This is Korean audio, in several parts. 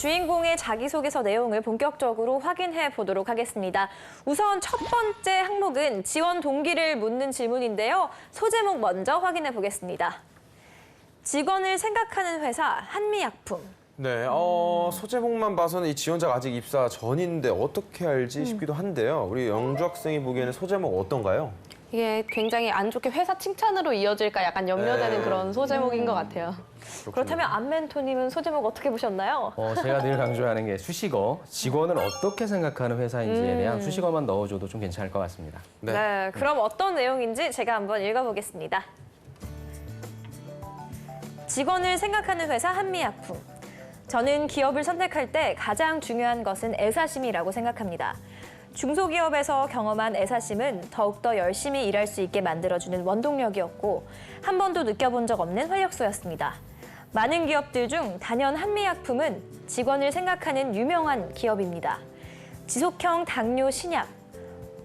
주인공의 자기소개서 내용을 본격적으로 확인해 보도록 하겠습니다. 우선 첫 번째 항목은 지원 동기를 묻는 질문인데요. 소제목 먼저 확인해 보겠습니다. 직원을 생각하는 회사 한미약품. 네, 소제목만 봐서는 이 지원자가 아직 입사 전인데 어떻게 알지 싶기도 한데요. 우리 영주 학생이 보기에는 소제목 어떤가요? 이게 굉장히 안 좋게 회사 칭찬으로 이어질까 약간 염려되는 네. 그런 소제목인 것 같아요. 그렇다면 안멘토님은 소제목 어떻게 보셨나요? 제가 늘 강조하는 게 수식어, 직원을 어떻게 생각하는 회사인지에 대한 수식어만 넣어줘도 좀 괜찮을 것 같습니다. 네, 그럼 어떤 내용인지 제가 한번 읽어보겠습니다. 직원을 생각하는 회사 한미약품. 저는 기업을 선택할 때 가장 중요한 것은 애사심이라고 생각합니다. 중소기업에서 경험한 애사심은 더욱더 열심히 일할 수 있게 만들어주는 원동력이었고 한 번도 느껴본 적 없는 활력소였습니다. 많은 기업들 중 단연 한미약품은 직원을 생각하는 유명한 기업입니다. 지속형 당뇨 신약,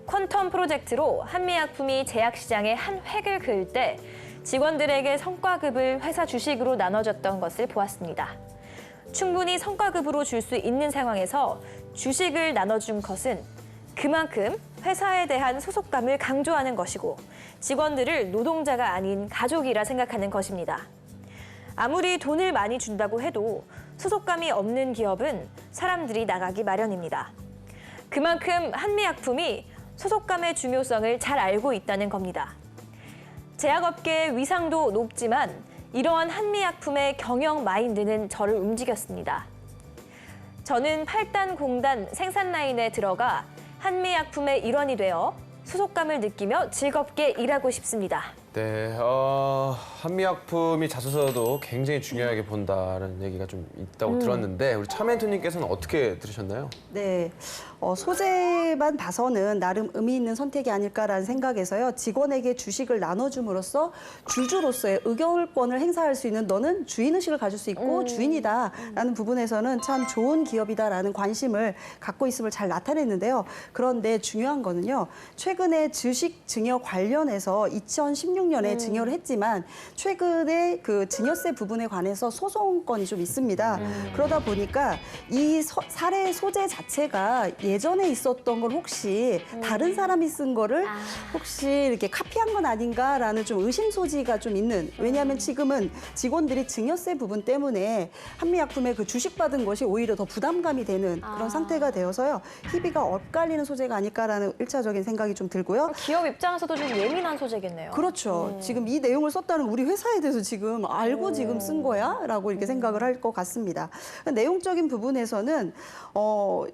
퀀텀 프로젝트로 한미약품이 제약시장에 한 획을 그을 때 직원들에게 성과급을 회사 주식으로 나눠줬던 것을 보았습니다. 충분히 성과급으로 줄 수 있는 상황에서 주식을 나눠준 것은 그만큼 회사에 대한 소속감을 강조하는 것이고 직원들을 노동자가 아닌 가족이라 생각하는 것입니다. 아무리 돈을 많이 준다고 해도 소속감이 없는 기업은 사람들이 나가기 마련입니다. 그만큼 한미약품이 소속감의 중요성을 잘 알고 있다는 겁니다. 제약업계의 위상도 높지만 이러한 한미약품의 경영 마인드는 저를 움직였습니다. 저는 8단 공단 생산 라인에 들어가 한미약품의 일원이 되어 소속감을 느끼며 즐겁게 일하고 싶습니다. 네, 한미약품이 자소서도 굉장히 중요하게 본다는 얘기가 좀 있다고 들었는데 우리 차멘토님께서는 어떻게 들으셨나요? 네, 소재만 봐서는 나름 의미 있는 선택이 아닐까라는 생각에서요. 직원에게 주식을 나눠줌으로써 주주로서의 의결권을 행사할 수 있는 너는 주인의식을 가질 수 있고 주인이다라는 부분에서는 참 좋은 기업이다라는 관심을 갖고 있음을 잘 나타냈는데요. 그런데 중요한 거는요. 최근에 주식 증여 관련해서 2016년에 증여를 했지만 최근에 그 증여세 부분에 관해서 소송건이 좀 있습니다. 그러다 보니까 이 사례 소재 자체가 예전에 있었던 걸 혹시 다른 사람이 쓴 거를 혹시 이렇게 카피한 건 아닌가라는 좀 의심 소지가 좀 있는. 왜냐하면 지금은 직원들이 증여세 부분 때문에 한미약품에 그 주식 받은 것이 오히려 더 부담감이 되는 그런 상태가 되어서요. 희비가 엇갈리는 소재가 아닐까라는 일차적인 생각이 좀 들고요. 기업 입장에서도 좀 예민한 소재겠네요. 그렇죠. 지금 이 내용을 썼다는 우리 회사에 대해서 지금 알고 지금 쓴 거야? 라고 이렇게 생각을 할 것 같습니다. 내용적인 부분에서는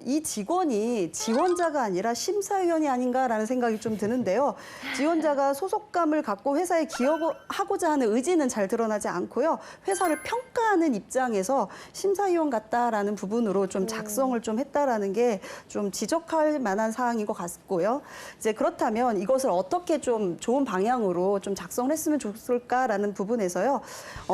이 직원이 지원자가 아니라 심사위원이 아닌가라는 생각이 좀 드는데요. 지원자가 소속감을 갖고 회사에 기여하고자 하는 의지는 잘 드러나지 않고요. 회사를 평가하는 입장에서 심사위원 같다라는 부분으로 좀 작성을 좀 했다라는 게 좀 지적할 만한 사항인 것 같고요. 이제 그렇다면 이것을 어떻게 좀 좋은 방향으로 좀 작성을 했으면 좋을까라는 부분에서요.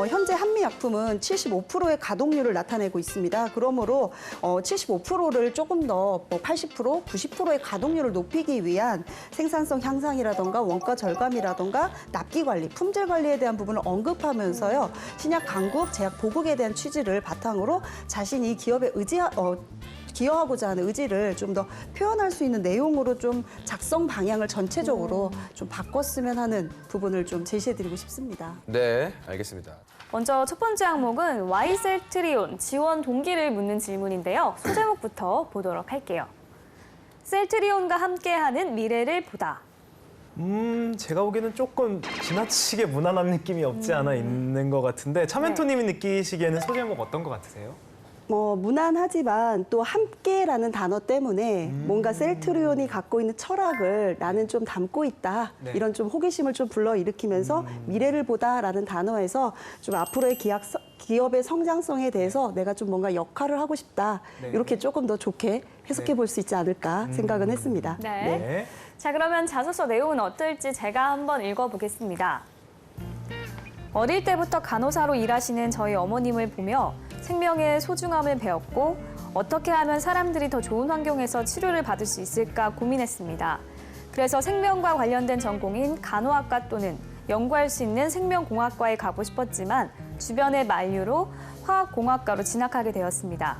현재 한미약품은 75%의 가동률을 나타내고 있습니다. 그러므로 75%를 조금 더 80%, 90%의 가동률을 높이기 위한 생산성 향상이라던가 원가 절감이라던가 납기 관리, 품질 관리에 대한 부분을 언급하면서요. 신약 강국, 제약 보국에 대한 취지를 바탕으로 자신이 기업에 기여하고자 하는 의지를 좀 더 표현할 수 있는 내용으로 좀 작성 방향을 전체적으로 좀 바꿨으면 하는 부분을 좀 제시해드리고 싶습니다. 네, 알겠습니다. 먼저 첫 번째 항목은 Y셀트리온 지원 동기를 묻는 질문인데요. 소제목부터 보도록 할게요. 셀트리온과 함께하는 미래를 보다. 제가 보기에는 조금 지나치게 무난한 느낌이 없지 않아 있는 것 같은데 차멘토님이 느끼시기에는 소제목 어떤 것 같으세요? 무난하지만 또 함께라는 단어 때문에 뭔가 셀트리온이 갖고 있는 철학을 나는 좀 담고 있다. 네. 이런 좀 호기심을 좀 불러일으키면서 미래를 보다라는 단어에서 좀 앞으로의 기업의 성장성에 대해서 내가 좀 뭔가 역할을 하고 싶다. 네. 이렇게 조금 더 좋게 해석해 볼 수 있지 않을까 생각은 했습니다. 네. 네. 자, 그러면 자소서 내용은 어떨지 제가 한번 읽어보겠습니다. 어릴 때부터 간호사로 일하시는 저희 어머님을 보며 생명의 소중함을 배웠고 어떻게 하면 사람들이 더 좋은 환경에서 치료를 받을 수 있을까 고민했습니다. 그래서 생명과 관련된 전공인 간호학과 또는 연구할 수 있는 생명공학과에 가고 싶었지만 주변의 만류로 화학공학과로 진학하게 되었습니다.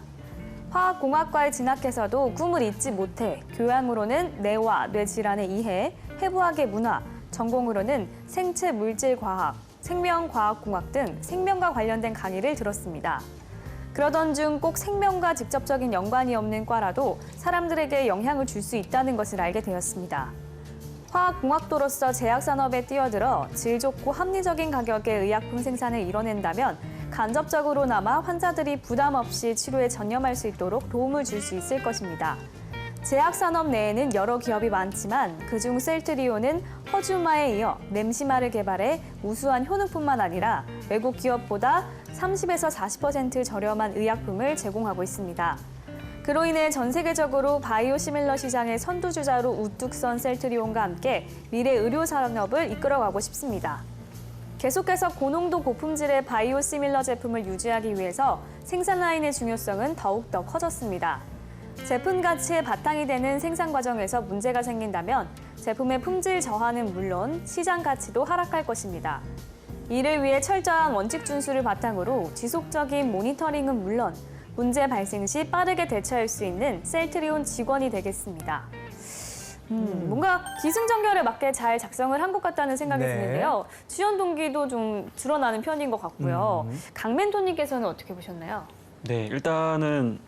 화학공학과에 진학해서도 꿈을 잊지 못해 교양으로는 뇌와 뇌 질환의 이해, 해부학의 문화, 전공으로는 생체 물질과학, 생명과학공학 등 생명과 관련된 강의를 들었습니다. 그러던 중 꼭 생명과 직접적인 연관이 없는 과라도 사람들에게 영향을 줄 수 있다는 것을 알게 되었습니다. 화학공학도로서 제약산업에 뛰어들어 질 좋고 합리적인 가격의 의약품 생산을 이뤄낸다면 간접적으로나마 환자들이 부담 없이 치료에 전념할 수 있도록 도움을 줄 수 있을 것입니다. 제약산업 내에는 여러 기업이 많지만 그중 셀트리온은 허주마에 이어 램시마를 개발해 우수한 효능뿐만 아니라 외국 기업보다 30에서 40% 저렴한 의약품을 제공하고 있습니다. 그로 인해 전 세계적으로 바이오 시밀러 시장의 선두주자로 우뚝 선 셀트리온과 함께 미래 의료 산업을 이끌어가고 싶습니다. 계속해서 고농도 고품질의 바이오 시밀러 제품을 유지하기 위해서 생산 라인의 중요성은 더욱더 커졌습니다. 제품 가치의 바탕이 되는 생산 과정에서 문제가 생긴다면 제품의 품질 저하는 물론 시장 가치도 하락할 것입니다. 이를 위해 철저한 원칙 준수를 바탕으로 지속적인 모니터링은 물론 문제 발생 시 빠르게 대처할 수 있는 셀트리온 직원이 되겠습니다. 뭔가 기승전결에 맞게 잘 작성을 한 것 같다는 생각이 네. 드는데요. 지원 동기도 좀 드러나는 편인 것 같고요. 강멘토님께서는 어떻게 보셨나요? 네, 일단은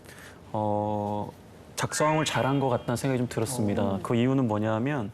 작성을 잘한 것 같다는 생각이 좀 들었습니다. 그 이유는 뭐냐면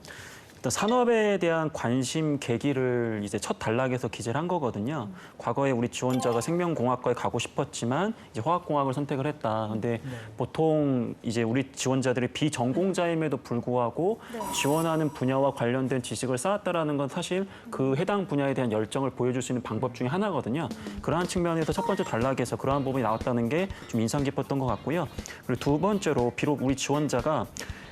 일단 산업에 대한 관심 계기를 이제 첫 단락에서 기재를 한 거거든요. 과거에 우리 지원자가 생명공학과에 가고 싶었지만 이제 화학공학을 선택을 했다. 근데 보통 이제 우리 지원자들이 비전공자임에도 불구하고 지원하는 분야와 관련된 지식을 쌓았다라는 건 사실 그 해당 분야에 대한 열정을 보여줄 수 있는 방법 중에 하나거든요. 그러한 측면에서 첫 번째 단락에서 그러한 부분이 나왔다는 게 좀 인상 깊었던 것 같고요. 그리고 두 번째로 비록 우리 지원자가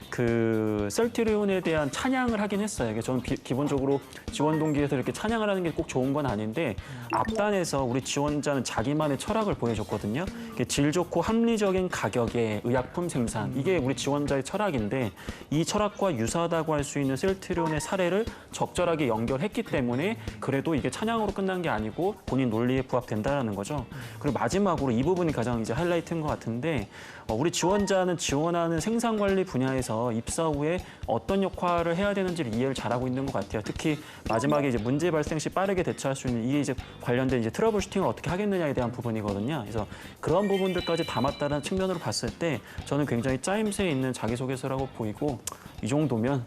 그 셀트리온에 대한 찬양을 하긴 했어요. 이게 저는 기본적으로 지원 동기에서 이렇게 찬양을 하는 게 꼭 좋은 건 아닌데 앞단에서 우리 지원자는 자기만의 철학을 보여줬거든요. 이게 질 좋고 합리적인 가격의 의약품 생산 이게 우리 지원자의 철학인데 이 철학과 유사하다고 할 수 있는 셀트리온의 사례를 적절하게 연결했기 때문에 그래도 이게 찬양으로 끝난 게 아니고 본인 논리에 부합된다라는 거죠. 그리고 마지막으로 이 부분이 가장 이제 하이라이트인 것 같은데 우리 지원자는 지원하는 생산관리 분야에서 입사 후에 어떤 역할을 해야 되는지를 이해를 잘하고 있는 것 같아요. 특히 마지막에 이제 문제 발생 시 빠르게 대처할 수 있는 이게 이제 관련된 이제 트러블 슈팅을 어떻게 하겠느냐에 대한 부분이거든요. 그래서 그런 부분들까지 담았다는 측면으로 봤을 때 저는 굉장히 짜임새 있는 자기소개서라고 보이고 이 정도면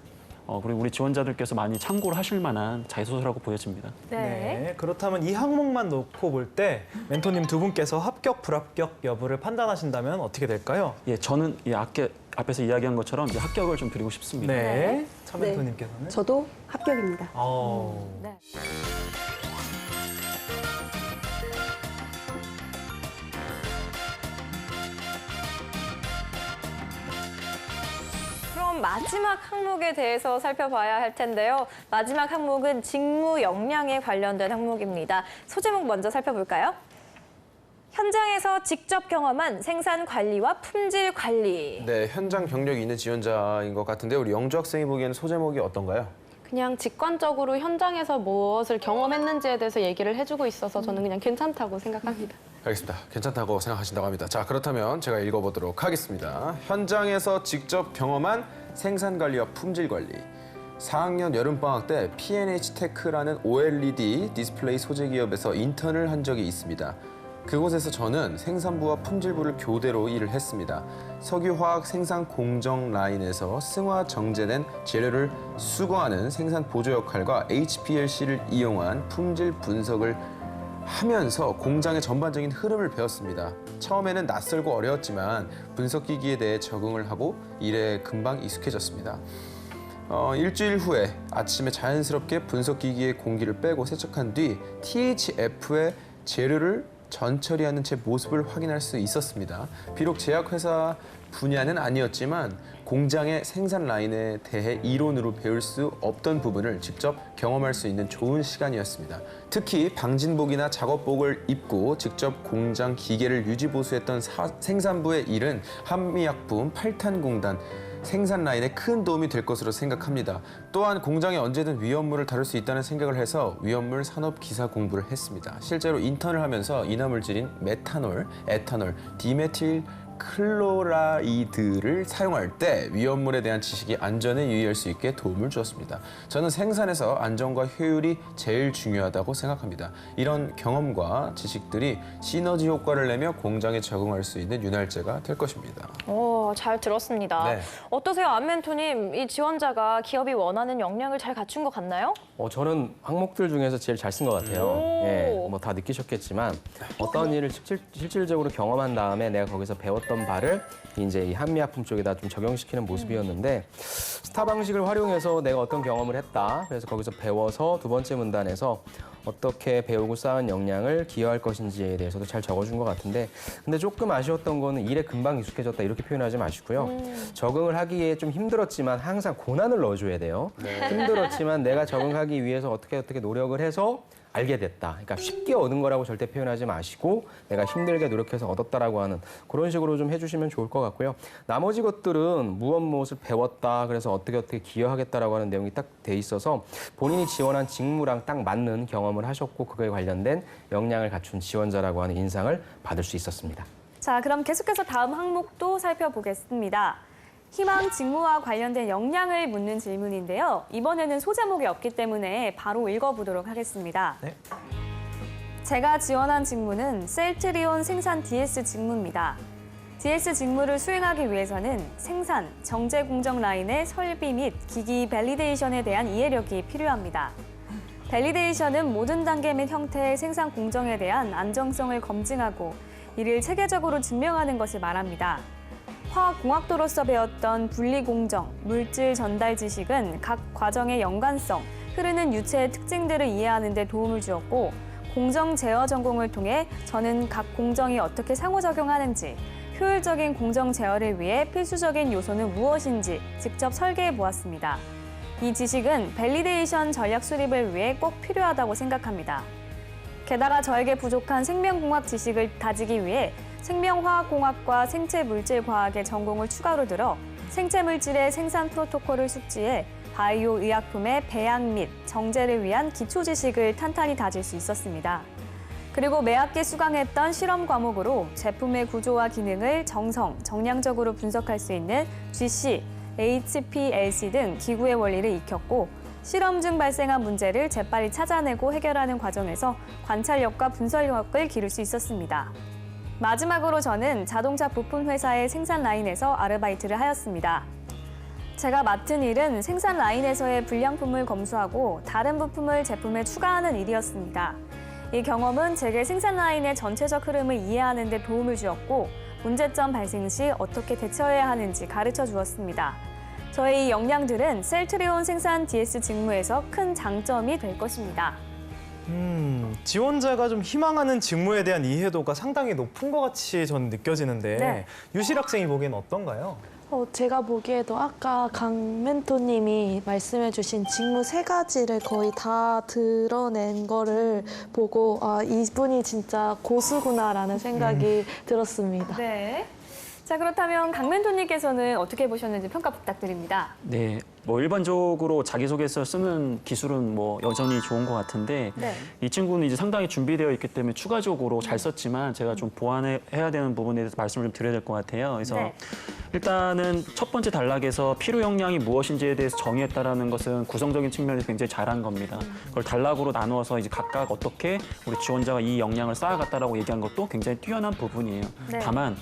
그리고 우리 지원자들께서 많이 참고를 하실 만한 자기소개서라고 보여집니다. 네. 그렇다면 이 항목만 놓고 볼 때 멘토님 두 분께서 합격, 불합격 여부를 판단하신다면 어떻게 될까요? 예, 저는 앞에서 이야기한 것처럼 이제 합격을 좀 드리고 싶습니다. 네. 차 멘토님께서는? 저도 합격입니다. 네. 그럼 마지막 항목에 대해서 살펴봐야 할 텐데요. 마지막 항목은 직무 역량에 관련된 항목입니다. 소제목 먼저 살펴볼까요? 현장에서 직접 경험한 생산 관리와 품질 관리. 네, 현장 경력이 있는 지원자인 것 같은데 우리 영주 학생이 보기에는 소제목이 어떤가요? 그냥 직관적으로 현장에서 무엇을 경험했는지에 대해서 얘기를 해주고 있어서 저는 그냥 괜찮다고 생각합니다. 알겠습니다. 괜찮다고 생각하신다고 합니다. 자, 그렇다면 제가 읽어보도록 하겠습니다. 현장에서 직접 경험한 생산관리와 품질관리. 4학년 여름방학 때 P&H 테크라는 OLED 디스플레이 소재 기업에서 인턴을 한 적이 있습니다. 그곳에서 저는 생산부와 품질부를 교대로 일을 했습니다. 석유화학 생산 공정 라인에서 승화 정제된 재료를 수거하는 생산 보조 역할과 HPLC를 이용한 품질 분석을 하면서 공장의 전반적인 흐름을 배웠습니다. 처음에는 낯설고 어려웠지만 분석기기에 대해 적응을 하고 일에 금방 익숙해졌습니다. 일주일 후에 아침에 자연스럽게 분석기기에 공기를 빼고 세척한 뒤 THF의 재료를 전처리하는 제 모습을 확인할 수 있었습니다. 비록 제약회사 분야는 아니었지만 공장의 생산 라인에 대해 이론으로 배울 수 없던 부분을 직접 경험할 수 있는 좋은 시간이었습니다. 특히 방진복이나 작업복을 입고 직접 공장 기계를 유지보수했던 생산부의 일은 한미약품 8탄공단 생산 라인에 큰 도움이 될 것으로 생각합니다. 또한 공장에 언제든 위험물을 다룰 수 있다는 생각을 해서 위험물 산업 기사 공부를 했습니다. 실제로 인턴을 하면서 인화물질인 메탄올, 에탄올, 디메틸 클로라이드를 사용할 때 위험물에 대한 지식이 안전에 유의할 수 있게 도움을 주었습니다. 저는 생산에서 안전과 효율이 제일 중요하다고 생각합니다. 이런 경험과 지식들이 시너지 효과를 내며 공장에 적응할 수 있는 윤활제가 될 것입니다. 잘 들었습니다. 네. 어떠세요, 안멘토님? 이 지원자가 기업이 원하는 역량을 잘 갖춘 것 같나요? 저는 항목들 중에서 제일 잘 쓴 것 같아요. 오. 예, 뭐 다 느끼셨겠지만 어떤 일을 실질적으로 경험한 다음에 내가 거기서 배웠던 바를 이제 이 한미약품 쪽에다 좀 적용시키는 모습이었는데 스타 방식을 활용해서 내가 어떤 경험을 했다. 그래서 거기서 배워서 두 번째 문단에서 어떻게 배우고 쌓은 역량을 기여할 것인지에 대해서도 잘 적어준 것 같은데 근데 조금 아쉬웠던 거는 일에 금방 익숙해졌다 이렇게 표현하지 마시고요. 적응을 하기에 좀 힘들었지만 항상 고난을 넣어줘야 돼요. 힘들었지만 내가 적응하기 위해서 어떻게 노력을 해서 알게 됐다. 그러니까 쉽게 얻은 거라고 절대 표현하지 마시고 내가 힘들게 노력해서 얻었다라고 하는 그런 식으로 좀 해주시면 좋을 것 같고요. 나머지 것들은 무엇을 배웠다. 그래서 어떻게 기여하겠다라고 하는 내용이 딱 돼 있어서 본인이 지원한 직무랑 딱 맞는 경험을 하셨고 그거에 관련된 역량을 갖춘 지원자라고 하는 인상을 받을 수 있었습니다. 자, 그럼 계속해서 다음 항목도 살펴보겠습니다. 희망 직무와 관련된 역량을 묻는 질문인데요. 이번에는 소제목이 없기 때문에 바로 읽어보도록 하겠습니다. 네. 제가 지원한 직무는 셀트리온 생산 DS 직무입니다. DS 직무를 수행하기 위해서는 생산, 정제 공정 라인의 설비 및 기기 밸리데이션에 대한 이해력이 필요합니다. 밸리데이션은 모든 단계 및 형태의 생산 공정에 대한 안정성을 검증하고 이를 체계적으로 증명하는 것을 말합니다. 화학공학도로서 배웠던 분리공정, 물질 전달 지식은 각 과정의 연관성, 흐르는 유체의 특징들을 이해하는 데 도움을 주었고 공정 제어 전공을 통해 저는 각 공정이 어떻게 상호작용하는지, 효율적인 공정 제어를 위해 필수적인 요소는 무엇인지 직접 설계해 보았습니다. 이 지식은 밸리데이션 전략 수립을 위해 꼭 필요하다고 생각합니다. 게다가 저에게 부족한 생명공학 지식을 다지기 위해 생명화학공학과 생체물질과학의 전공을 추가로 들어 생체물질의 생산 프로토콜을 숙지해 바이오 의약품의 배양 및 정제를 위한 기초 지식을 탄탄히 다질 수 있었습니다. 그리고 매학기 수강했던 실험 과목으로 제품의 구조와 기능을 정량적으로 분석할 수 있는 GC, HPLC 등 기구의 원리를 익혔고 실험 중 발생한 문제를 재빨리 찾아내고 해결하는 과정에서 관찰력과 분석력을 기를 수 있었습니다. 마지막으로 저는 자동차 부품 회사의 생산 라인에서 아르바이트를 하였습니다. 제가 맡은 일은 생산 라인에서의 불량품을 검수하고 다른 부품을 제품에 추가하는 일이었습니다. 이 경험은 제게 생산 라인의 전체적 흐름을 이해하는 데 도움을 주었고 문제점 발생 시 어떻게 대처해야 하는지 가르쳐 주었습니다. 저의 이 역량들은 셀트리온 생산 DS 직무에서 큰 장점이 될 것입니다. 지원자가 좀 희망하는 직무에 대한 이해도가 상당히 높은 것 같이 저는 느껴지는데 네. 유실 학생이 보기엔 어떤가요? 제가 보기에도 아까 강 멘토님이 말씀해주신 직무 3가지를 거의 다 드러낸 거를 보고 이분이 진짜 고수구나라는 생각이 들었습니다. 네. 자, 그렇다면 강 멘토님께서는 어떻게 보셨는지 평가 부탁드립니다. 네, 뭐 일반적으로 자기소개서 쓰는 기술은 뭐 여전히 좋은 것 같은데 네. 이 친구는 이제 상당히 준비되어 있기 때문에 추가적으로 잘 썼지만 제가 좀 보완해야 되는 부분에 대해서 말씀을 좀 드려야 될 것 같아요. 그래서 네. 일단은 첫 번째 단락에서 필요 역량이 무엇인지에 대해서 정의했다라는 것은 구성적인 측면에서 굉장히 잘한 겁니다. 그걸 단락으로 나누어서 이제 각각 어떻게 우리 지원자가 이 역량을 쌓아갔다라고 얘기한 것도 굉장히 뛰어난 부분이에요. 네. 다만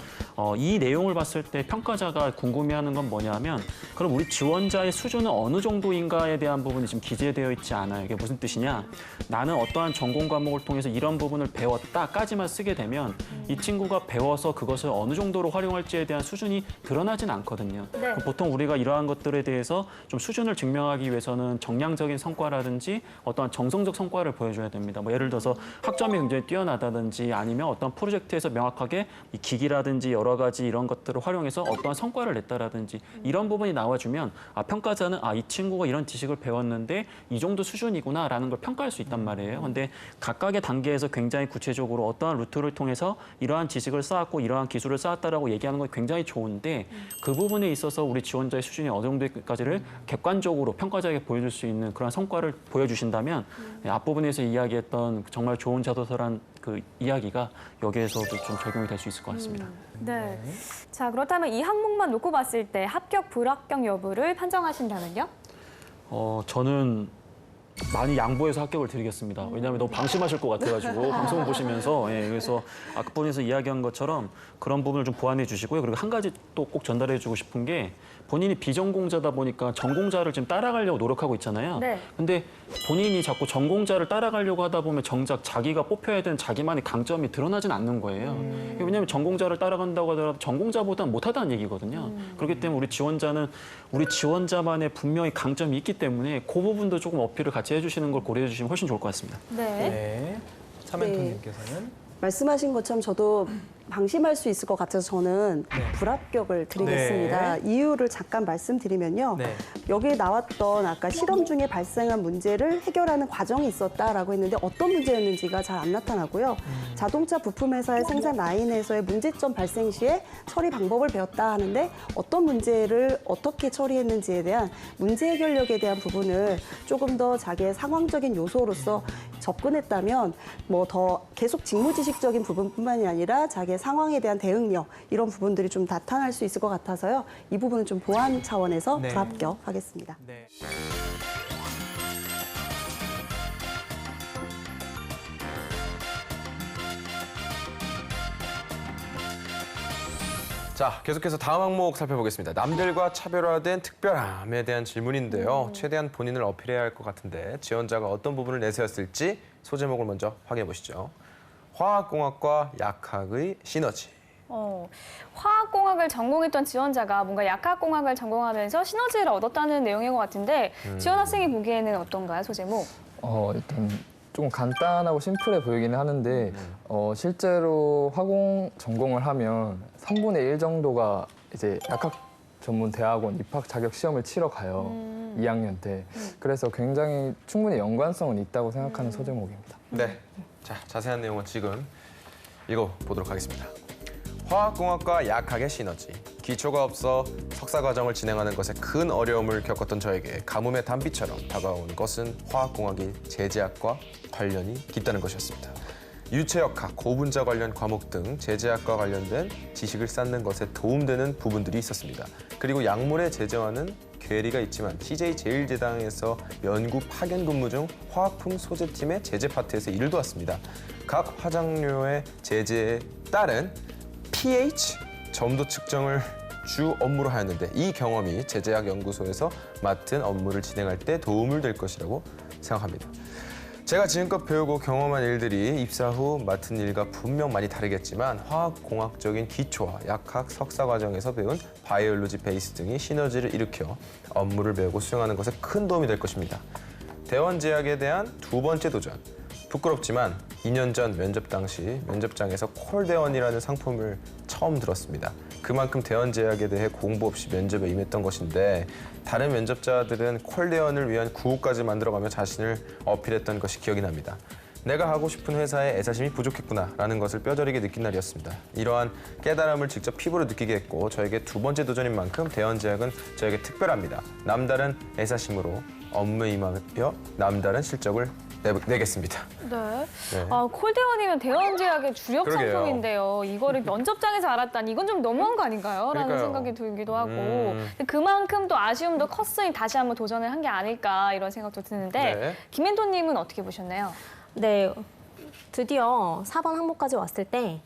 이 내용을 봤을 때 평가자가 궁금해하는 건 뭐냐면 그럼 우리 지원자의 수준은 어느 정도인가에 대한 부분이 지금 기재되어 있지 않아요. 이게 무슨 뜻이냐? 나는 어떠한 전공 과목을 통해서 이런 부분을 배웠다까지만 쓰게 되면 이 친구가 배워서 그것을 어느 정도로 활용할지에 대한 수준이 드러나진 않거든요. 네. 그럼 보통 우리가 이러한 것들에 대해서 좀 수준을 증명하기 위해서는 정량적인 성과라든지 어떠한 정성적 성과를 보여줘야 됩니다. 뭐 예를 들어서 학점이 굉장히 뛰어나다든지 아니면 어떤 프로젝트에서 명확하게 이 기기라든지 여러 가지 이런 것들을 활용해서 어떠한 성과를 냈다라든지 이런 부분이 나와주면 평가자는 이 친구가 이런 지식을 배웠는데 이 정도 수준이구나라는 걸 평가할 수 있단 말이에요. 근데 각각의 단계에서 굉장히 구체적으로 어떠한 루트를 통해서 이러한 지식을 쌓았고 이러한 기술을 쌓았다라고 얘기하는 건 굉장히 좋은데 그 부분에 있어서 우리 지원자의 수준이 어느 정도까지를 객관적으로 평가자에게 보여줄 수 있는 그런 성과를 보여주신다면 앞부분에서 이야기했던 정말 좋은 자소서란 그 이야기가 여기에서도 좀 적용이 될 수 있을 것 같습니다. 네. 자, 그렇다면 이 항목만 놓고 봤을 때 합격, 불합격 여부를 판정하신다면요? 저는 많이 양보해서 합격을 드리겠습니다. 왜냐하면 너무 방심하실 것 같아가지고 방송 보시면서 그래서 아까 본인에서 이야기한 것처럼 그런 부분을 좀 보완해 주시고요. 그리고 한 가지 또 꼭 전달해 주고 싶은 게 본인이 비전공자다 보니까 전공자를 지금 따라가려고 노력하고 있잖아요. 네. 근데 본인이 자꾸 전공자를 따라가려고 하다 보면 정작 자기가 뽑혀야 되는 자기만의 강점이 드러나진 않는 거예요. 왜냐하면 전공자를 따라간다고 하더라도 전공자보다는 못하다는 얘기거든요. 그렇기 때문에 우리 지원자는 우리 지원자만의 분명히 강점이 있기 때문에 그 부분도 조금 어필을 같이 해주시는 걸 고려해 주시면 훨씬 좋을 것 같습니다. 네. 네. 차멘토님께서는 말씀하신 것처럼 저도 방심할 수 있을 것 같아서 저는 불합격을 드리겠습니다. 이유를 잠깐 말씀드리면요. 네. 여기에 나왔던 아까 실험 중에 발생한 문제를 해결하는 과정이 있었다라고 했는데 어떤 문제였는지가 잘 안 나타나고요. 자동차 부품 회사의 생산 라인에서의 문제점 발생 시에 처리 방법을 배웠다 하는데 어떤 문제를 어떻게 처리했는지에 대한 문제 해결력에 대한 부분을 조금 더 자기의 상황적인 요소로서 접근했다면 뭐 더 계속 직무지식적인 부분뿐만이 아니라 자기의 상황에 대한 대응력 이런 부분들이 좀 나타날 수 있을 것 같아서요. 이 부분은 좀 보완 차원에서 네. 불합격하겠습니다. 네. 자, 계속해서 다음 항목 살펴보겠습니다. 남들과 차별화된 특별함에 대한 질문인데요. 최대한 본인을 어필해야 할 것 같은데 지원자가 어떤 부분을 내세웠을지 소제목을 먼저 확인해 보시죠. 화학공학과 약학의 시너지. 화학공학을 전공했던 지원자가 뭔가 약학공학을 전공하면서 시너지를 얻었다는 내용인 것 같은데 지원 학생이 보기에는 어떤가요, 소제목? 일단 조금 간단하고 심플해 보이기는 하는데 실제로 화공 전공을 하면 3분의 1 정도가 이제 약학 전문 대학원 입학 자격 시험을 치러 가요. 2학년 때. 그래서 굉장히 충분히 연관성은 있다고 생각하는 소제목입니다. 네. 자, 자세한 내용은 지금 읽어보도록 하겠습니다. 화학공학과 약학의 시너지. 기초가 없어 석사 과정을 진행하는 것에 큰 어려움을 겪었던 저에게 가뭄의 단비처럼 다가온 것은 화학공학이 제재학과 관련이 깊다는 것이었습니다. 유체역학, 고분자 관련 과목 등 제재학과 관련된 지식을 쌓는 것에 도움되는 부분들이 있었습니다. 그리고 약물의 제재와는 괴리가 있지만 CJ 제일제당에서 연구 파견 근무 중 화학품 소재팀의 제재 파트에서 일을 도왔습니다. 각 화장료의 제재에 따른 pH 점도 측정을 주 업무로 하였는데 이 경험이 제재학 연구소에서 맡은 업무를 진행할 때 도움을 될 것이라고 생각합니다. 제가 지금껏 배우고 경험한 일들이 입사 후 맡은 일과 분명 많이 다르겠지만 화학공학적인 기초와 약학 석사 과정에서 배운 바이올로지 베이스 등이 시너지를 일으켜 업무를 배우고 수행하는 것에 큰 도움이 될 것입니다. 대원제약에 대한 두 번째 도전. 부끄럽지만 2년 전 면접 당시 면접장에서 콜대원이라는 상품을 처음 들었습니다. 그만큼 대원제약에 대해 공부 없이 면접에 임했던 것인데 다른 면접자들은 콜대원을 위한 구호까지 만들어가며 자신을 어필했던 것이 기억이 납니다. 내가 하고 싶은 회사에 애사심이 부족했구나라는 것을 뼈저리게 느낀 날이었습니다. 이러한 깨달음을 직접 피부로 느끼게 했고 저에게 두 번째 도전인 만큼 대원제약은 저에게 특별합니다. 남다른 애사심으로 업무에 임하며 남다른 실적을 내겠습니다. 네. 콜대원이면 대원제약의 주력 그러게요. 상품인데요. 이거를 면접장에서 알았다니 이건 좀 너무한 거 아닌가요? 라는 그러니까요. 생각이 들기도 하고 근데 그만큼 또 아쉬움도 컸으니 다시 한번 도전을 한 게 아닐까 이런 생각도 드는데 네. 김멘토님은 어떻게 보셨나요? 네, 드디어 4번 항목까지 왔을 때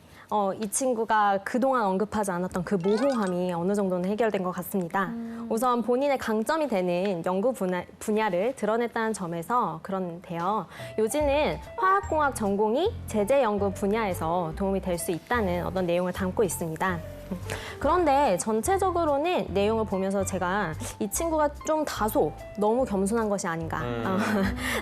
이 친구가 그동안 언급하지 않았던 그 모호함이 어느 정도는 해결된 것 같습니다. 우선 본인의 강점이 되는 연구 분야를 드러냈다는 점에서 그런데요. 요지는 화학공학 전공이 제재 연구 분야에서 도움이 될 수 있다는 어떤 내용을 담고 있습니다. 그런데 전체적으로는 내용을 보면서 제가 이 친구가 좀 다소 너무 겸손한 것이 아닌가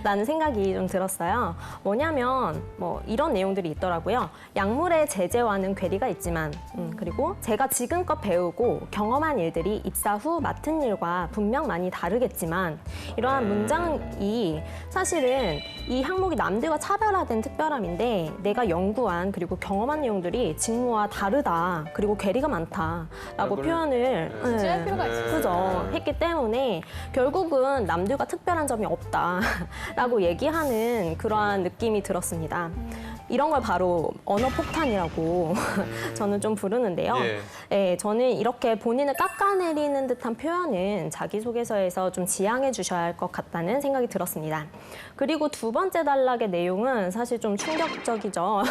라는 생각이 좀 들었어요. 뭐냐면 뭐 이런 내용들이 있더라고요. 약물의 제재와는 괴리가 있지만 그리고 제가 지금껏 배우고 경험한 일들이 입사 후 맡은 일과 분명 많이 다르겠지만 이러한 문장이 사실은 이 항목이 남들과 차별화된 특별함인데 내가 연구한 그리고 경험한 내용들이 직무와 다르다 그리고 괴리 머리가 많다라고 그걸- 표현을 주의할 필요가 있어요. 그죠. 했기 때문에 결국은 남들과 특별한 점이 없다라고 얘기하는 그러한 느낌이 들었습니다. 이런 걸 바로 언어 폭탄이라고 저는 좀 부르는데요. 예. 네, 저는 이렇게 본인을 깎아내리는 듯한 표현은 자기소개서에서 좀 지양해 주셔야 할 것 같다는 생각이 들었습니다. 그리고 두 번째 단락의 내용은 사실 좀 충격적이죠.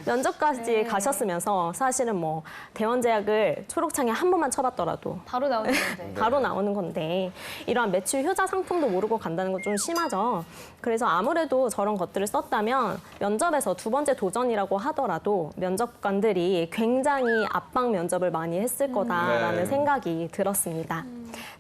면접까지 가셨으면서 사실은 뭐 대원제약을 초록창에 한 번만 쳐봤더라도 바로 나오는 건데. 바로 나오는 건데 이러한 매출 효자 상품도 모르고 간다는 건 좀 심하죠. 그래서 아무래도 저런 것들을 썼다면 면접에서 두 번째 도전이라고 하더라도 면접관들이 굉장히 압박 면접을 많이 했을 거다라는 네. 생각이 들었습니다.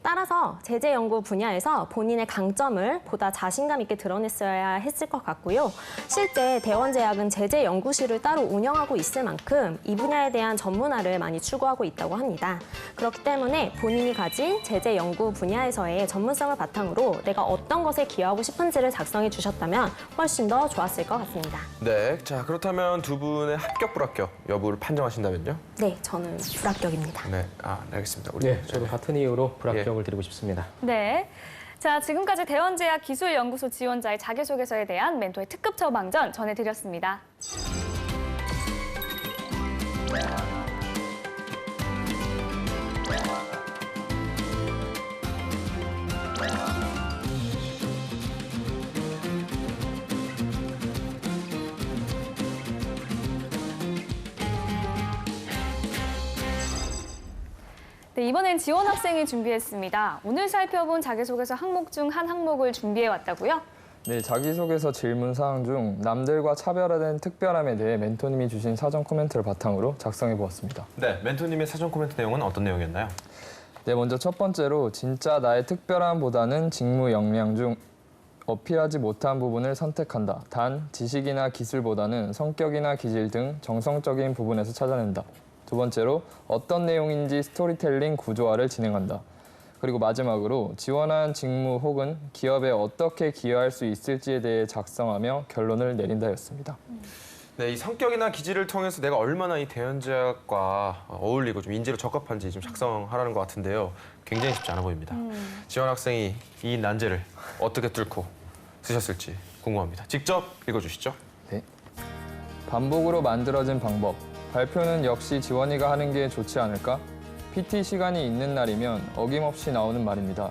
따라서 제재 연구 분야에서 본인의 강점을 보다 자신감 있게 드러냈어야 했을 것 같고요. 실제 대원제약은 제재 연구실을 따로 운영하고 있을 만큼 이 분야에 대한 전문화를 많이 추구하고 있다고 합니다. 그렇기 때문에 본인이 가진 제재 연구 분야에서의 전문성을 바탕으로 내가 어떤 것에 기여하고 싶은지를 작성해 주셨다면 훨씬 더 좋았을 것 같습니다. 네, 자 그렇다면 두 분의 합격 불합격 여부를 판정하신다면요? 네, 저는 불합격입니다. 네, 알겠습니다. 우리 네, 저도 같은 이유로 불합격을 드리고 싶습니다. 네. 자, 지금까지 대원제약 기술연구소 지원자의 자기소개서에 대한 멘토의 특급 처방전 전해드렸습니다. 네, 이번엔 지원 학생이 준비했습니다. 오늘 살펴본 자기소개서 항목 중 한 항목을 준비해 왔다고요? 네, 자기소개서 질문 사항 중 남들과 차별화된 특별함에 대해 멘토님이 주신 사전 코멘트를 바탕으로 작성해 보았습니다. 네, 멘토님의 사전 코멘트 내용은 어떤 내용이었나요? 네, 먼저 첫 번째로 진짜 나의 특별함보다는 직무 역량 중 어필하지 못한 부분을 선택한다. 단, 지식이나 기술보다는 성격이나 기질 등 정성적인 부분에서 찾아낸다. 두 번째로 어떤 내용인지 스토리텔링 구조화를 진행한다. 그리고 마지막으로 지원한 직무 혹은 기업에 어떻게 기여할 수 있을지에 대해 작성하며 결론을 내린다였습니다. 네, 이 성격이나 기질을 통해서 내가 얼마나 이 대원제약과 어울리고 좀 인재로 적합한지 좀 작성하라는 것 같은데요. 굉장히 쉽지 않아 보입니다. 지원 학생이 이 난제를 어떻게 뚫고 쓰셨을지 궁금합니다. 직접 읽어주시죠. 네. 반복으로 만들어진 방법. 발표는 역시 지원이가 하는 게 좋지 않을까? PT 시간이 있는 날이면 어김없이 나오는 말입니다.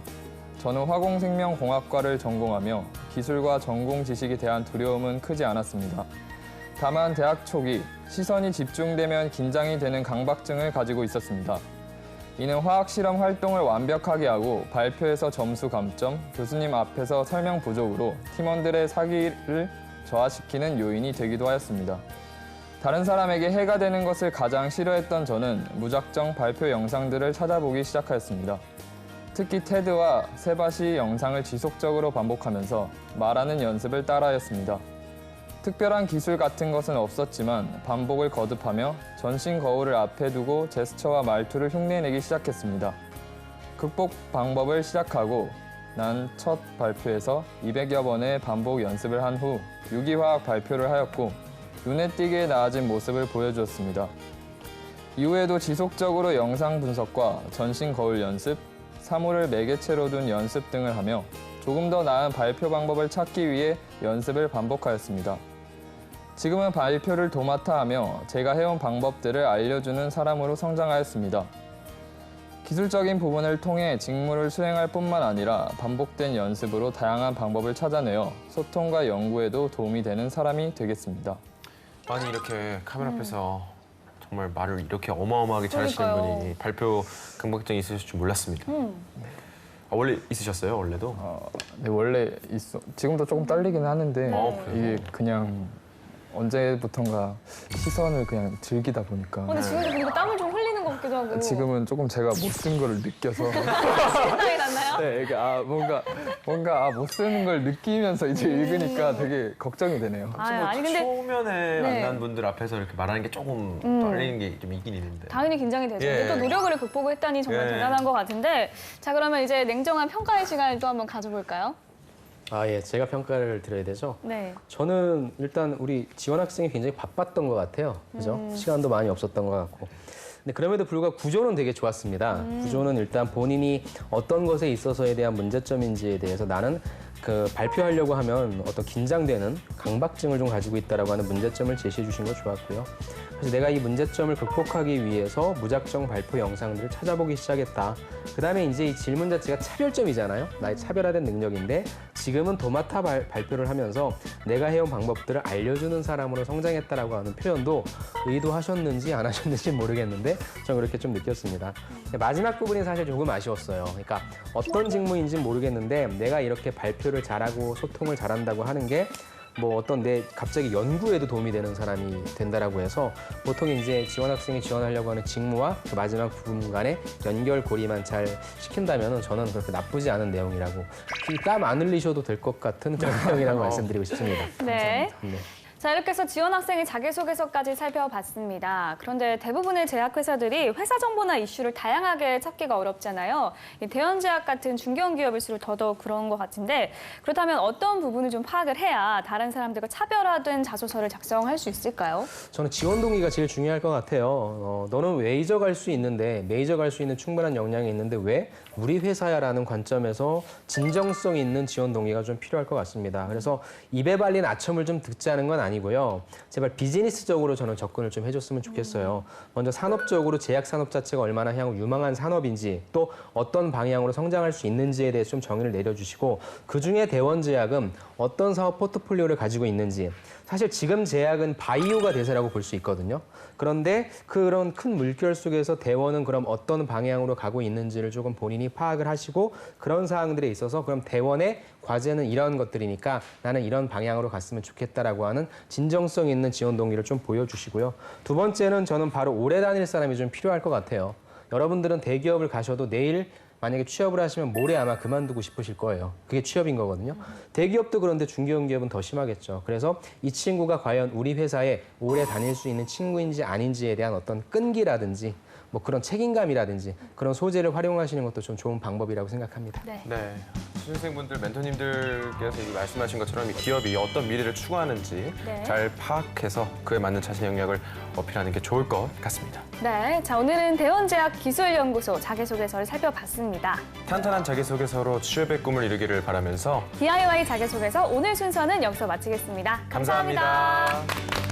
저는 화공생명공학과를 전공하며 기술과 전공 지식에 대한 두려움은 크지 않았습니다. 다만 대학 초기 시선이 집중되면 긴장이 되는 강박증을 가지고 있었습니다. 이는 화학실험 활동을 완벽하게 하고 발표에서 점수 감점, 교수님 앞에서 설명 부족으로 팀원들의 사기를 저하시키는 요인이 되기도 하였습니다. 다른 사람에게 해가 되는 것을 가장 싫어했던 저는 무작정 발표 영상들을 찾아보기 시작하였습니다. 특히 테드와 세바시 영상을 지속적으로 반복하면서 말하는 연습을 따라하였습니다. 특별한 기술 같은 것은 없었지만 반복을 거듭하며 전신 거울을 앞에 두고 제스처와 말투를 흉내내기 시작했습니다. 극복 방법을 시작하고 난 첫 발표에서 200여 번의 반복 연습을 한 후 유기화학 발표를 하였고 눈에 띄게 나아진 모습을 보여주었습니다. 이후에도 지속적으로 영상 분석과 전신 거울 연습, 사물을 매개체로 둔 연습 등을 하며 조금 더 나은 발표 방법을 찾기 위해 연습을 반복하였습니다. 지금은 발표를 도맡아 하며 제가 해온 방법들을 알려주는 사람으로 성장하였습니다. 기술적인 부분을 통해 직무를 수행할 뿐만 아니라 반복된 연습으로 다양한 방법을 찾아내어 소통과 연구에도 도움이 되는 사람이 되겠습니다. 아니 이렇게 카메라 앞에서 정말 말을 이렇게 어마어마하게 잘하시는 그러니까요. 분이 발표 강박증이 있으실 줄 몰랐습니다. 원래 있으셨어요, 원래도? 네, 원래 지금도 조금 떨리긴 하는데 그래요? 이게 그냥 언제부턴가 시선을 그냥 즐기다 보니까 근데 지금도 보니까 땀을 좀 흘리는 것 같기도 하고. 지금은 조금 제가 못 쓴 거를 느껴서 생각이 났나요? 네, 이게 뭔가 못 쓰는 걸 느끼면서 이제 읽으니까 되게 걱정이 되네요. 아니 근데 초면에 네. 만난 분들 앞에서 이렇게 말하는 게 조금 떨리는 게 좀 있긴 있는데. 당연히 긴장이 되죠. 예. 근데 또 노력을 극복을 했다니 정말 예. 대단한 것 같은데 자 그러면 이제 냉정한 평가의 시간을 또 한번 가져볼까요? 예, 제가 평가를 드려야 되죠. 네. 저는 일단 우리 지원 학생이 굉장히 바빴던 것 같아요. 그죠? 시간도 많이 없었던 것 같고. 근데 그럼에도 불구하고 구조는 되게 좋았습니다. 구조는 일단 본인이 어떤 것에 있어서에 대한 문제점인지에 대해서 나는 그 발표하려고 하면 어떤 긴장되는 강박증을 좀 가지고 있다라고 하는 문제점을 제시해 주신 거 좋았고요. 그래서 내가 이 문제점을 극복하기 위해서 무작정 발표 영상들을 찾아보기 시작했다. 그다음에 이제 이 질문 자체가 차별점이잖아요. 나의 차별화된 능력인데 지금은 도맡아 발표를 하면서 내가 해온 방법들을 알려주는 사람으로 성장했다라고 하는 표현도 의도하셨는지 안 하셨는지 모르겠는데 저는 그렇게 좀 느꼈습니다. 마지막 부분이 사실 조금 아쉬웠어요. 그러니까 어떤 직무인지는 모르겠는데 내가 이렇게 발표를 잘하고 소통을 잘한다고 하는 게 뭐 어떤 내 갑자기 연구에도 도움이 되는 사람이 된다라고 해서 보통 이제 지원 학생이 지원하려고 하는 직무와 그 마지막 부분 간의 연결고리만 잘 시킨다면 저는 그렇게 나쁘지 않은 내용이라고 땀 안 흘리셔도 될 것 같은 그런 내용이라고 말씀드리고 싶습니다. 네. 네. 자, 이렇게 해서 지원 학생의 자기소개서까지 살펴봤습니다. 그런데 대부분의 제약회사들이 회사 정보나 이슈를 다양하게 찾기가 어렵잖아요. 이 대연제약 같은 중견 기업일수록 더더욱 그런 것 같은데 그렇다면 어떤 부분을 좀 파악을 해야 다른 사람들과 차별화된 자소서를 작성할 수 있을까요? 저는 지원 동기가 제일 중요할 것 같아요. 너는 메이저 갈 수 있는데 메이저 갈 수 있는 충분한 역량이 있는데 왜 우리 회사야라는 관점에서 진정성 있는 지원 동기가 좀 필요할 것 같습니다. 그래서 입에 발린 아첨을 좀 듣자는 건 아니고요. 제발 비즈니스적으로 저는 접근을 좀 해줬으면 좋겠어요. 먼저 산업적으로 제약 산업 자체가 얼마나 향후 유망한 산업인지 또 어떤 방향으로 성장할 수 있는지에 대해서 좀 정의를 내려주시고 그중에 대원제약은 어떤 사업 포트폴리오를 가지고 있는지 사실 지금 제약은 바이오가 대세라고 볼 수 있거든요. 그런데 그런 큰 물결 속에서 대원은 그럼 어떤 방향으로 가고 있는지를 조금 본인이 파악을 하시고 그런 사항들에 있어서 그럼 대원의 과제는 이런 것들이니까 나는 이런 방향으로 갔으면 좋겠다라고 하는 진정성 있는 지원 동기를 좀 보여주시고요. 두 번째는 저는 바로 오래 다닐 사람이 좀 필요할 것 같아요. 여러분들은 대기업을 가셔도 내일 만약에 취업을 하시면 모레 아마 그만두고 싶으실 거예요. 그게 취업인 거거든요. 대기업도 그런데 중견기업은 더 심하겠죠. 그래서 이 친구가 과연 우리 회사에 오래 다닐 수 있는 친구인지 아닌지에 대한 어떤 끈기라든지 뭐 그런 책임감이라든지 그런 소재를 활용하시는 것도 좀 좋은 방법이라고 생각합니다. 네. 수험생분들, 멘토님들께서 이 말씀하신 것처럼 이 기업이 어떤 미래를 추구하는지 네. 잘 파악해서 그에 맞는 자신의 역량을 어필하는 게 좋을 것 같습니다. 네, 자 오늘은 대원제약 기술연구소 자기소개서를 살펴봤습니다. 탄탄한 자기소개서로 취업의 꿈을 이루기를 바라면서 DIY 자기소개서 오늘 순서는 여기서 마치겠습니다. 감사합니다. 감사합니다.